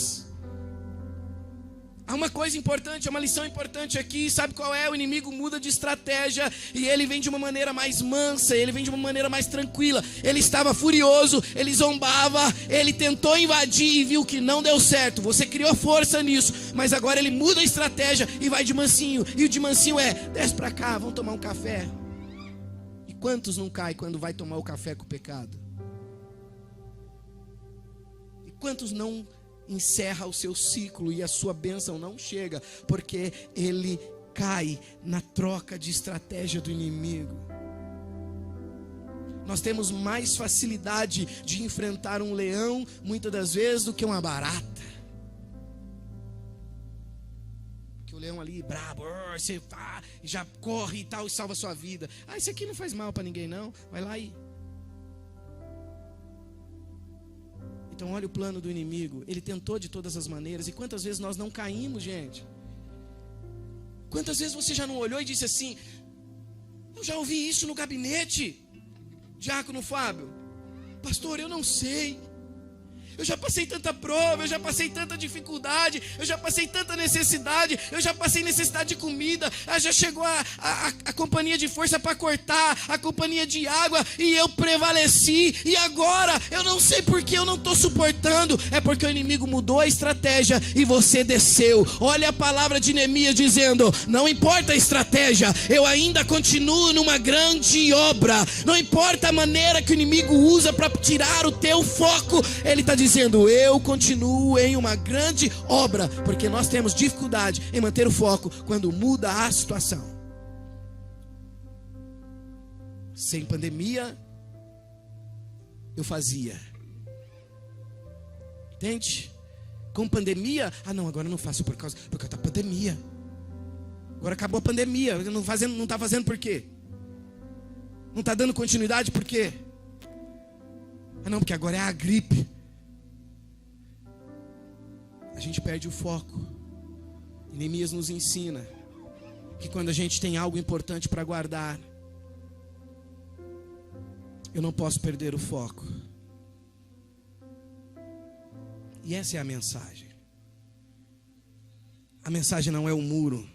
Há uma coisa importante, uma lição importante aqui, sabe qual é? O inimigo muda de estratégia e ele vem de uma maneira mais mansa, ele vem de uma maneira mais tranquila. Ele estava furioso, ele zombava, ele tentou invadir e viu que não deu certo. Você criou força nisso, mas agora ele muda a estratégia e vai de mansinho. E o de mansinho é: desce pra cá, vamos tomar um café. E quantos não caem quando vai tomar o café com o pecado? E quantos não encerra o seu ciclo e a sua bênção não chega, porque ele cai na troca de estratégia do inimigo? Nós temos mais facilidade de enfrentar um leão, muitas das vezes, do que uma barata. Porque o leão ali, brabo, você já corre e tal, e salva a sua vida. Ah, esse aqui não faz mal para ninguém não, vai lá e... Então olha o plano do inimigo. Ele tentou de todas as maneiras. E quantas vezes nós não caímos, gente? Quantas vezes você já não olhou e disse assim: eu já ouvi isso no gabinete, Diácono Fábio. Pastor, eu não sei. Eu já passei tanta prova, eu já passei tanta dificuldade, eu já passei tanta necessidade, eu já passei necessidade de comida, já chegou a companhia de força para cortar, a companhia de água, e eu prevaleci, e agora eu não sei porque eu não estou suportando. É porque o inimigo mudou a estratégia e você desceu. Olha a palavra de Neemias dizendo: não importa a estratégia, eu ainda continuo numa grande obra. Não importa a maneira que o inimigo usa para tirar o teu foco, ele está dizendo: eu continuo em uma grande obra. Porque nós temos dificuldade em manter o foco quando muda a situação. Sem pandemia, eu fazia. Entende? Com pandemia, não, agora eu não faço por causa da pandemia. Agora acabou a pandemia, não está fazendo por quê? Não está dando continuidade por quê? Não, porque agora é a gripe. A gente perde o foco. E Neemias nos ensina que quando a gente tem algo importante para guardar, eu não posso perder o foco. E essa é a mensagem. A mensagem não é o muro.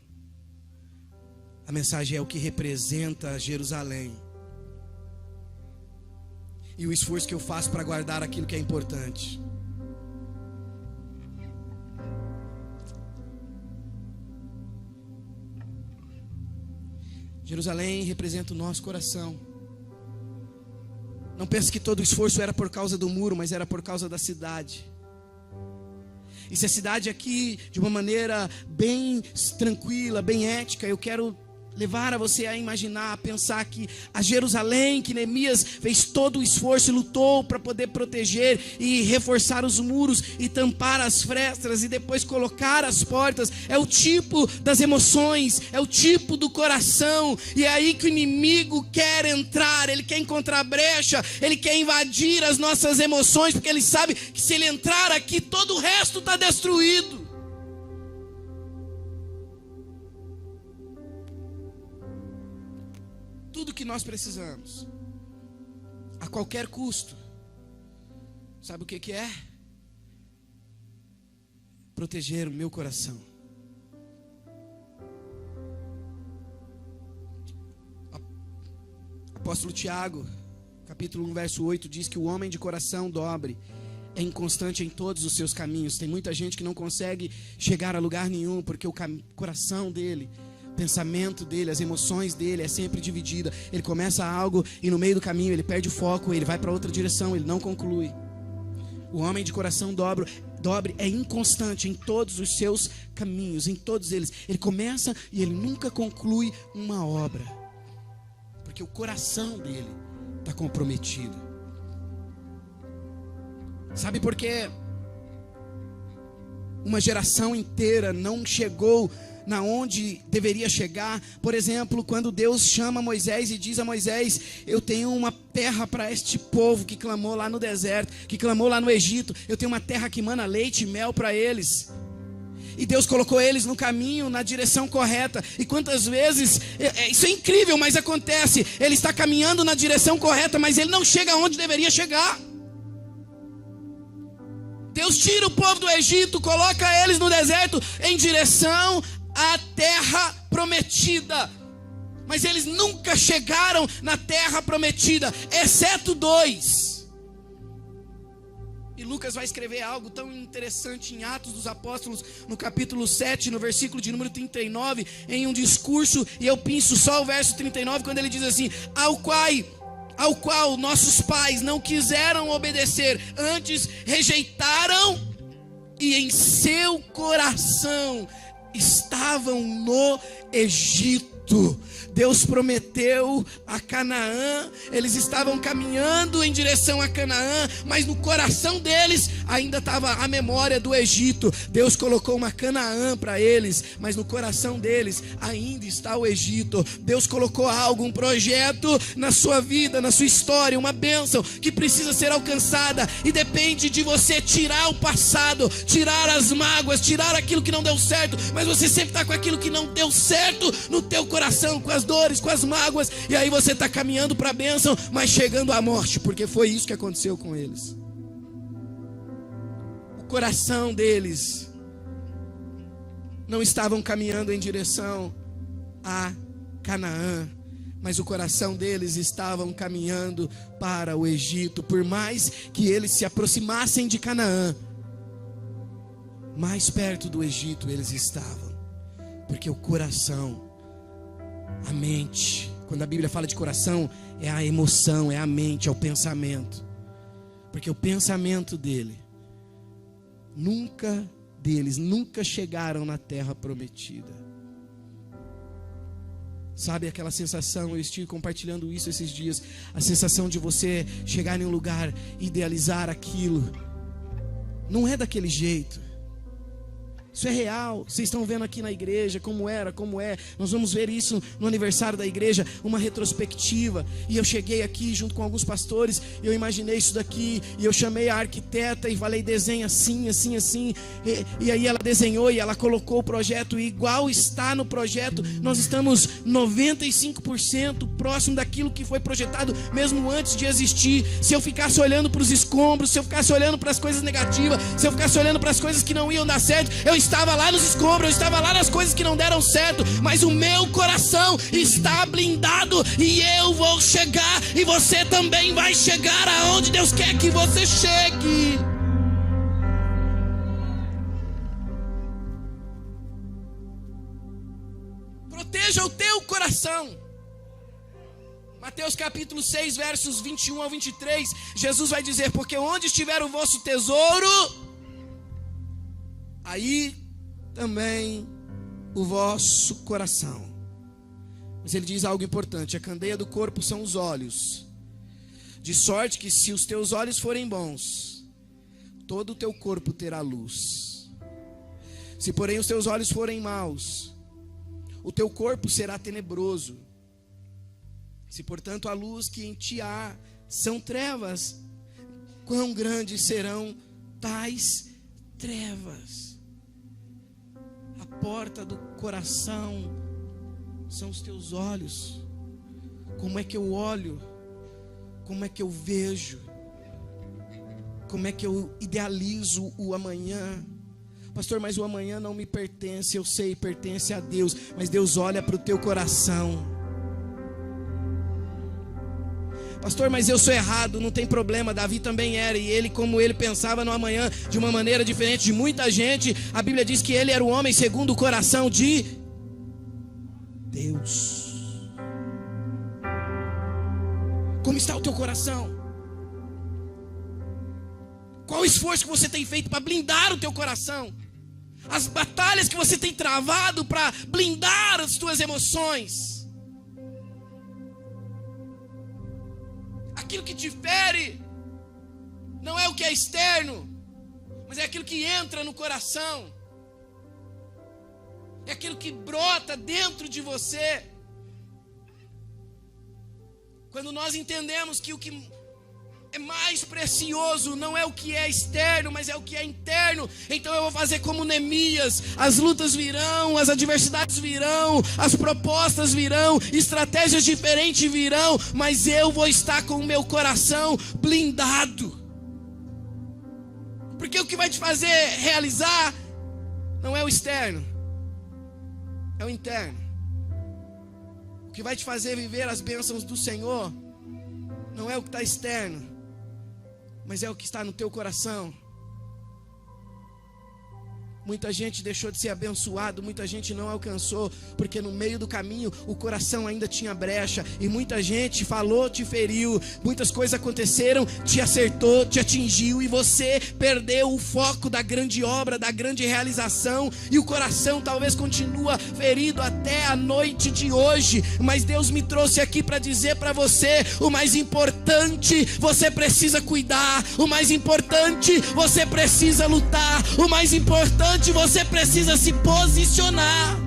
A mensagem é o que representa Jerusalém. E o esforço que eu faço para guardar aquilo que é importante. Jerusalém representa o nosso coração. Não pense que todo o esforço era por causa do muro, mas era por causa da cidade. E se a cidade aqui, de uma maneira bem tranquila, bem ética, eu quero levar a você a imaginar, a pensar que a Jerusalém, que Neemias fez todo o esforço e lutou para poder proteger e reforçar os muros e tampar as frestas e depois colocar as portas, é o tipo das emoções, é o tipo do coração. E é aí que o inimigo quer entrar, ele quer encontrar brecha, ele quer invadir as nossas emoções, porque ele sabe que se ele entrar aqui, todo o resto está destruído. Tudo que nós precisamos, a qualquer custo, sabe o que é? Proteger o meu coração. apóstolo Tiago, capítulo 1, verso 8, diz que o homem de coração dobre é inconstante em todos os seus caminhos. Tem muita gente que não consegue chegar a lugar nenhum, porque o coração dele, o pensamento dele, as emoções dele é sempre dividida. Ele começa algo e no meio do caminho ele perde o foco, ele vai para outra direção, ele não conclui. O homem de coração dobre é inconstante em todos os seus caminhos, em todos eles. Ele começa e ele nunca conclui uma obra, porque o coração dele está comprometido. Sabe por quê? Uma geração inteira não chegou na onde deveria chegar. Por exemplo, quando Deus chama Moisés e diz a Moisés: eu tenho uma terra para este povo que clamou lá no deserto, que clamou lá no Egito. Eu tenho uma terra que mana leite e mel para eles. E Deus colocou eles no caminho, na direção correta. E quantas vezes, isso é incrível, mas acontece. Ele está caminhando na direção correta, mas ele não chega aonde deveria chegar. Deus tira o povo do Egito, coloca eles no deserto em direção à terra prometida. Mas eles nunca chegaram na terra prometida, exceto 2. E Lucas vai escrever algo tão interessante em Atos dos Apóstolos, no capítulo 7, no versículo de número 39, em um discurso, e eu pinço só o verso 39, quando ele diz assim: ao qual nossos pais não quiseram obedecer, antes rejeitaram, e em seu coração estavam no Egito. Deus prometeu a Canaã, eles estavam caminhando em direção a Canaã, mas no coração deles ainda estava a memória do Egito. Deus colocou uma Canaã para eles, mas no coração deles ainda está o Egito. Deus colocou algo, um projeto na sua vida, na sua história, uma bênção que precisa ser alcançada, e depende de você tirar o passado, tirar as mágoas, tirar aquilo que não deu certo. Mas você sempre está com aquilo que não deu certo no teu coração, com as dores, com as mágoas, e aí você está caminhando para a bênção, mas chegando à morte, porque foi isso que aconteceu com eles. O coração deles não estavam caminhando em direção a Canaã, mas o coração deles estavam caminhando para o Egito. Por mais que eles se aproximassem de Canaã, mais perto do Egito eles estavam, porque o coração, a mente, quando a Bíblia fala de coração, é a emoção, é a mente, é o pensamento. Porque o pensamento deles nunca chegaram na terra prometida. Sabe aquela sensação, eu estive compartilhando isso esses dias, a sensação de você chegar em um lugar, idealizar aquilo. Não é daquele jeito. Isso é real, vocês estão vendo aqui na igreja como era, como é. Nós vamos ver isso no aniversário da igreja, uma retrospectiva. E eu cheguei aqui junto com alguns pastores, eu imaginei isso daqui, e eu chamei a arquiteta e falei: desenha assim, assim, assim. E aí ela desenhou e ela colocou o projeto, e igual está no projeto, nós estamos 95% próximo daquilo que foi projetado, mesmo antes de existir. Se eu ficasse olhando para os escombros, se eu ficasse olhando para as coisas negativas, se eu ficasse olhando para as coisas que não iam dar certo, eu estava lá nos escombros, eu estava lá nas coisas que não deram certo, mas o meu coração está blindado, e eu vou chegar, e você também vai chegar aonde Deus quer que você chegue. Proteja o teu coração. Mateus capítulo 6, versos 21 ao 23, Jesus vai dizer: porque onde estiver o vosso tesouro, aí também o vosso coração. Mas ele diz algo importante: a candeia do corpo são os olhos, de sorte que se os teus olhos forem bons, todo o teu corpo terá luz. Se porém os teus olhos forem maus, o teu corpo será tenebroso. Se portanto a luz que em ti há são trevas, quão grandes serão tais trevas? A porta do coração são os teus olhos. Como é que eu olho? Como é que eu vejo? Como é que eu idealizo o amanhã? Pastor, mas o amanhã não me pertence. Eu sei, pertence a Deus, mas Deus olha para o teu coração. Pastor, mas eu sou errado. Não tem problema, Davi também era. E ele, como ele pensava no amanhã de uma maneira diferente de muita gente, a Bíblia diz que ele era o homem segundo o coração de Deus. Como está o teu coração? Qual o esforço que você tem feito para blindar o teu coração? As batalhas que você tem travado para blindar as tuas emoções? Aquilo que te fere não é o que é externo, mas é aquilo que entra no coração. É aquilo que brota dentro de você. Quando nós entendemos que o que é mais precioso não é o que é externo, mas é o que é interno, então eu vou fazer como Neemias. As lutas virão, as adversidades virão, as propostas virão, estratégias diferentes virão, mas eu vou estar com o meu coração blindado. Porque o que vai te fazer realizar não é o externo, é o interno. O que vai te fazer viver as bênçãos do Senhor não é o que está externo, mas é o que está no teu coração. Muita gente deixou de ser abençoado, muita gente não alcançou, porque no meio do caminho o coração ainda tinha brecha, e muita gente falou, te feriu, muitas coisas aconteceram, te acertou, te atingiu, e você perdeu o foco da grande obra, da grande realização, e o coração talvez continua ferido até a noite de hoje. Mas Deus me trouxe aqui para dizer para você: o mais importante você precisa cuidar, o mais importante você precisa lutar, o mais importante você precisa se posicionar.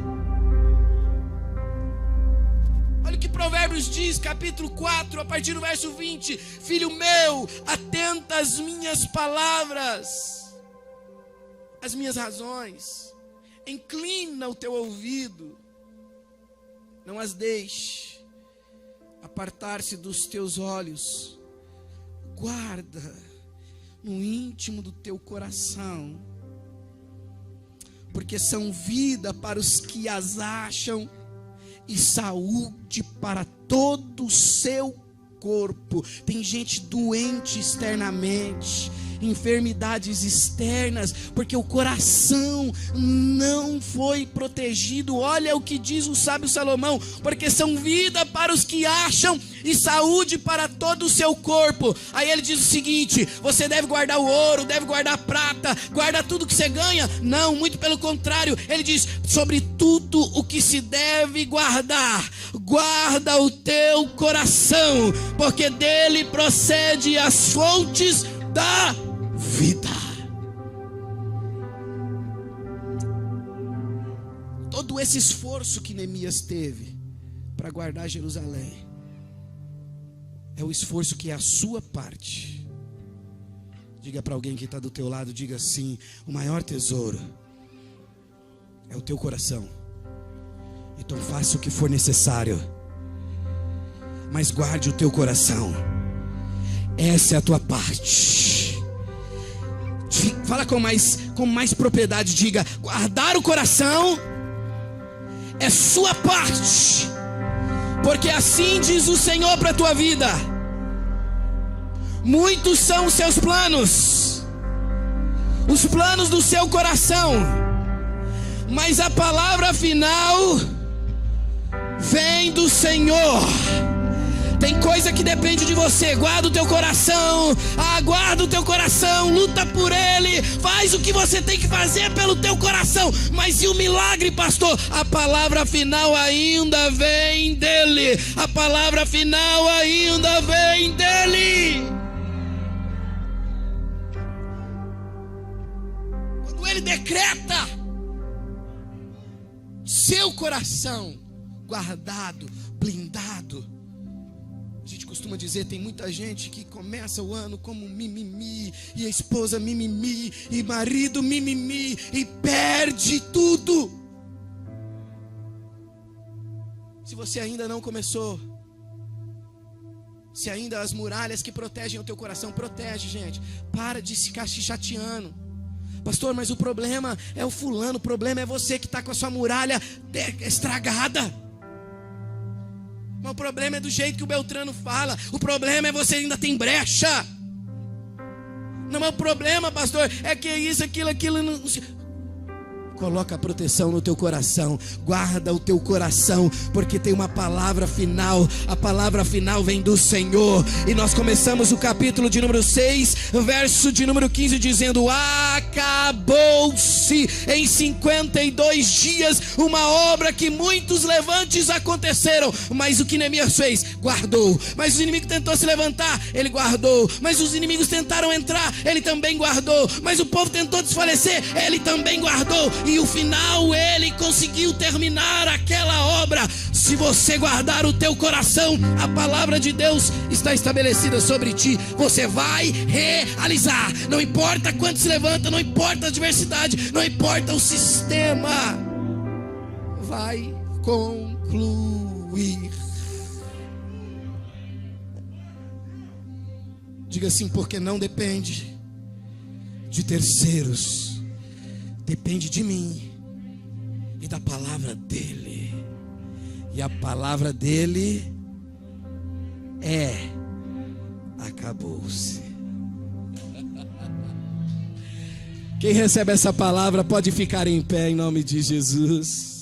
Olha o que Provérbios diz, capítulo 4, a partir do verso 20: filho meu, atenta às minhas palavras, às minhas razões, inclina o teu ouvido, não as deixe apartar-se dos teus olhos, guarda no íntimo do teu coração, porque são vida para os que as acham e saúde para todo o seu corpo. Tem gente doente externamente, enfermidades externas, porque o coração não foi protegido. Olha o que diz o sábio Salomão: porque são vida para os que acham e saúde para todo o seu corpo. Aí ele diz o seguinte: você deve guardar o ouro, deve guardar a prata, guarda tudo que você ganha. Não, muito pelo contrário, ele diz: sobre tudo o que se deve guardar, guarda o teu coração, porque dele procede as fontes da vida. Todo esse esforço que Neemias teve para guardar Jerusalém é o esforço que é a sua parte. Diga para alguém que está do teu lado, diga assim: o maior tesouro é o teu coração. Então faça o que for necessário, mas guarde o teu coração. Essa é a tua parte. Fala com mais propriedade, diga: guardar o coração é sua parte, porque assim diz o Senhor para a tua vida: muitos são os seus planos, os planos do seu coração, mas a palavra final vem do Senhor. Tem coisa que depende de você. Guarda o teu coração, aguarda o teu coração, luta por ele, faz o que você tem que fazer pelo teu coração. Mas e o milagre, pastor? A palavra final ainda vem dele. A palavra final ainda vem dele. Quando ele decreta seu coração guardado, blindado. A gente costuma dizer, tem muita gente que começa o ano como mimimi, e a esposa mimimi, e marido mimimi, e perde tudo. Se você ainda não começou, se ainda as muralhas que protegem o teu coração, protege, gente. Para de ficar se chateando. Pastor, mas o problema é o fulano, o problema é você que está com a sua muralha estragada. Mas o problema é do jeito que o Beltrano fala. O problema é você ainda tem brecha. Não é o problema, pastor, é que isso, aquilo não... Coloca a proteção no teu coração, guarda o teu coração, porque tem uma palavra final. A palavra final vem do Senhor. E nós começamos o capítulo de número 6, verso de número 15, dizendo: acabou-se em 52 dias uma obra que muitos levantes aconteceram. Mas o que Neemias fez? Guardou. Mas o inimigo tentou se levantar, ele guardou. Mas os inimigos tentaram entrar, ele também guardou. Mas o povo tentou desfalecer, ele também guardou. E o final, ele conseguiu terminar aquela obra. Se você guardar o teu coração, a palavra de Deus está estabelecida sobre ti. Você vai realizar. Não importa quanto se levanta, não importa a adversidade, não importa o sistema, vai concluir. Diga assim: porque não depende de terceiros, depende de mim e da palavra dele. E a palavra dele é: acabou-se. Quem recebe essa palavra pode ficar em pé em nome de Jesus.